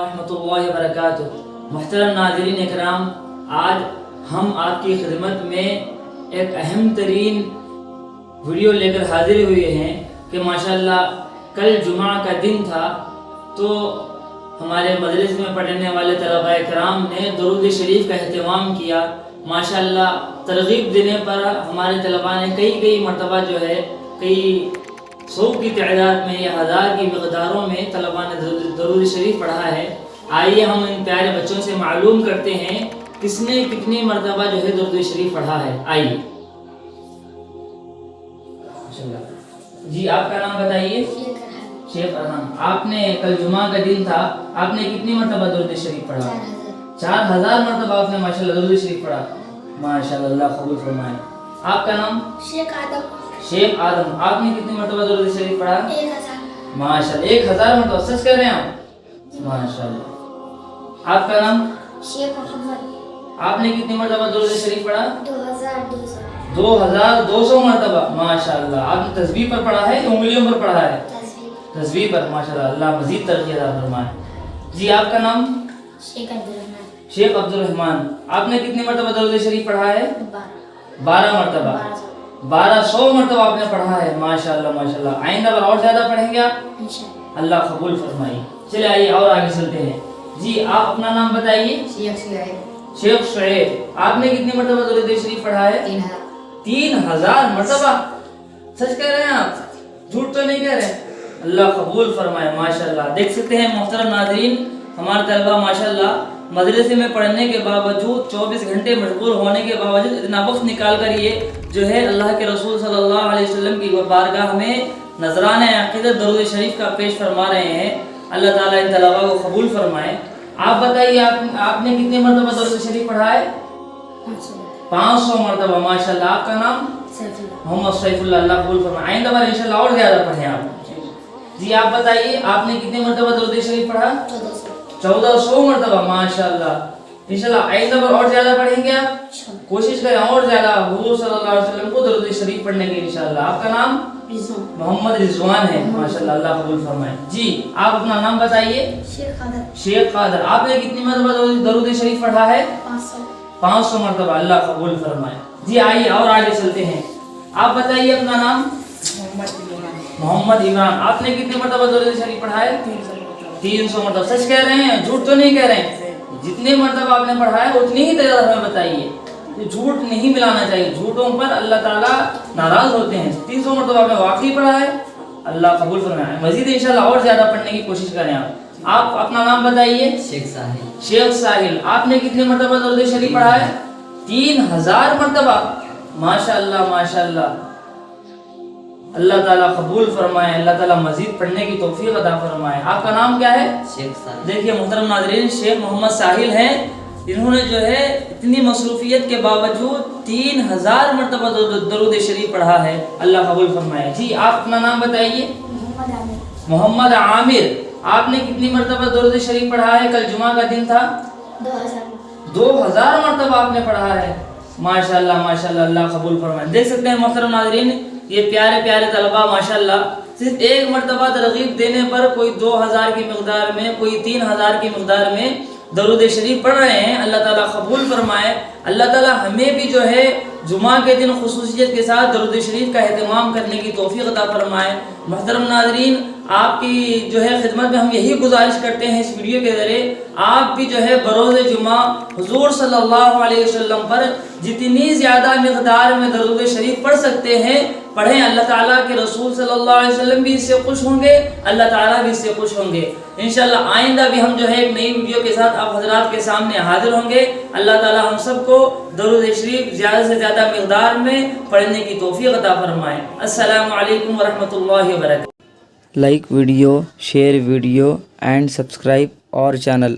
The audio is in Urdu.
ورحمۃ اللہ وبرکاتہ۔ محترم ناظرین اکرام، آج ہم آپ کی خدمت میں ایک اہم ترین ویڈیو لے کر حاضر ہوئے ہیں کہ ماشاءاللہ کل جمعہ کا دن تھا، تو ہمارے مدرسے میں پڑھنے والے طلباء کرام نے درود شریف کا اہتمام کیا۔ ماشاءاللہ ترغیب دینے پر ہمارے طلباء نے کئی مرتبہ جو ہے کئی 100 کی تعداد میں یا 1000 کی مقداروں میں طلباء نے درود شریف پڑھا ہے۔ آئیے ہم ان پیارے بچوں سے معلوم کرتے ہیں کس نے کتنی مرتبہ جو ہے درود شریف پڑھا ہے۔ آئیے جی، آپ کا نام بتائیے۔ شیخ ارحان، آپ نے کل جمعہ کا دن تھا، آپ نے کتنی مرتبہ درود شریف پڑھا؟ 4000 مرتبہ آپ نے ماشاءاللہ درود شریف پڑھا۔ ماشاءاللہ، اللہ قبول فرمائے۔ آپ کا نام؟ شیخ آدم، آپ نے کتنی مرتبہ درود شریف پڑھا؟ 1000 ماشاءاللہ، 1000 مرتبہ۔ سچ کہہ رہے ہیں آپ؟ ماشاءاللہ۔ آپ کا نام؟ شیخ محمد، آپ نے کتنی مرتبہ درود شریف پڑھا؟ 2200 مرتبہ۔ ماشاءاللہ، آپ نے تسبیح پر پڑھا ہے یا انگلیوں پر پڑھا ہے؟ تسبیح پر۔ ماشاءاللہ، اللہ مزید ترقی عطا فرمائے۔ جی، آپ کا نام؟ شیخ عبد الرحمن، آپ نے کتنی مرتبہ درود شریف پڑھا ہے؟ 12 مرتبہ۔ 1200 مرتبہ آپ نے پڑھا ہے۔ ماشاءاللہ ماشاءاللہ، آئندہ بار اور زیادہ پڑھیں گے آپ؟ اللہ قبول فرمائے۔ چلے آئیے اور آگے چلتے ہیں۔ جی، آپ اپنا نام بتائیے۔ شیخ شعیب، آپ نے کتنی مرتبہ درود شریف پڑھا ہے؟ 3000 مرتبہ۔ سچ کہہ رہے ہیں آپ؟ جھوٹ تو نہیں کہہ رہے؟ اللہ قبول فرمائے۔ ماشاءاللہ، دیکھ سکتے ہیں محترم ناظرین، ہمارے طلبہ ماشاءاللہ مدرسے میں پڑھنے کے باوجود 24 گھنٹے مشغول ہونے کے باوجود اتنا وقت نکال کر یہ جو ہے اللہ کے رسول صلی اللہ علیہ وسلم کی بارگاہ میں نذرانہ عقیدت درود شریف کا پیش فرما رہے ہیں۔ اللہ تعالیٰ ان طلباء کو قبول فرمائے۔ آپ بتائیے، آپ نے کتنی مرتبہ درود شریف پڑھا ہے؟ 500 مرتبہ۔ ماشاءاللہ، آپ کا نام؟ محمد سیف اللہ، اللہ قبول فرمائے۔ آئندہ بار انشاءاللہ اور زیادہ پڑھیں آپ۔ جی، آپ بتائیے، آپ نے کتنی مرتبہ درود شریف پڑھا؟ 1400 مرتبہ۔ ماشاءاللہ، انشاءاللہ آئندہ پر اور زیادہ پڑھیں گے آپ؟ کوشش کریں اور زیادہ حضور صلی اللہ علیہ وسلم کو درود شریف پڑھنے کی انشاءاللہ۔ آپ کا نام؟ محمد رضوان ہے۔ ماشاءاللہ، اللہ قبول فرمائے۔ جی، آپ اپنا نام بتائیے۔ شیخ قادر، آپ نے کتنی مرتبہ درود شریف پڑھا ہے؟ 500 مرتبہ۔ اللہ قبول فرمائے۔ جی، آئیے اور آگے چلتے ہیں۔ آپ بتائیے اپنا نام۔ محمد عمران، آپ نے کتنی مرتبہ درود شریف پڑھا ہے؟ 300 مرتبہ۔ سچ کہہ رہے ہیں؟ جھوٹ تو نہیں کہہ رہے ہیں؟ جتنے مرتبہ آپ نے پڑھا ہے اتنی ہی تعداد ہمیں بتائیے۔ جھوٹ نہیں ملانا چاہیے، جھوٹوں پر اللہ تعالیٰ ناراض ہوتے ہیں۔ 300 مرتبہ آپ نے واقعی پڑھا ہے، اللہ قبول فرمائے۔ مزید انشاءاللہ اور زیادہ پڑھنے کی کوشش کریں آپ اپنا نام بتائیے۔ شیخ ساحل، آپ نے کتنی مرتبہ درود شریف پڑھا ہے؟ 3000 مرتبہ۔ ماشاءاللہ ماشاءاللہ، اللہ تعالیٰ قبول فرمائے، اللہ تعالیٰ مزید پڑھنے کی توفیق عطا فرمائے۔ آپ کا نام کیا ہے؟ دیکھیے محترم ناظرین، شیخ محمد ساحل ہیں، انہوں نے جو ہے اتنی مصروفیت کے باوجود 3000 مرتبہ درود شریف پڑھا ہے، اللہ قبول فرمائے۔ جی، آپ اپنا نام بتائیے۔ محمد عامر، آپ نے کتنی مرتبہ درود شریف پڑھا ہے؟ کل جمعہ کا دن تھا۔ 2000 مرتبہ آپ نے پڑھا ہے۔ ماشاءاللہ ماشاءاللہ، اللہ قبول فرمائے۔ دیکھ سکتے ہیں محترم ناظرین، یہ پیارے پیارے طلباء ماشاءاللہ صرف ایک مرتبہ ترغیب دینے پر کوئی 2000 کی مقدار میں، کوئی 3000 کی مقدار میں درود شریف پڑھ رہے ہیں۔ اللہ تعالیٰ قبول فرمائے۔ اللہ تعالیٰ ہمیں بھی جو ہے جمعہ کے دن خصوصیت کے ساتھ درود شریف کا اہتمام کرنے کی توفیق عطا فرمائے۔ محترم ناظرین، آپ کی جو ہے خدمت میں ہم یہی گزارش کرتے ہیں اس ویڈیو کے ذریعے، آپ بھی جو ہے بروز جمعہ حضور صلی اللہ علیہ وسلم پر جتنی زیادہ مقدار میں درود شریف پڑھ سکتے ہیں پڑھیں۔ اللہ تعالیٰ کے رسول صلی اللہ علیہ وسلم بھی اس سے خوش ہوں گے، اللہ تعالیٰ بھی اس سے خوش ہوں گے۔ انشاءاللہ آئندہ بھی ہم جو ہے ایک نئی ویڈیو کے ساتھ آپ حضرات کے سامنے حاضر ہوں گے۔ اللہ تعالیٰ ہم سب کو درود شریف زیادہ سے زیادہ مقدار میں پڑھنے کی توفیق عطا فرمائے۔ السلام علیکم ورحمۃ اللہ وبرکاتہ۔ like video, share video and subscribe our channel.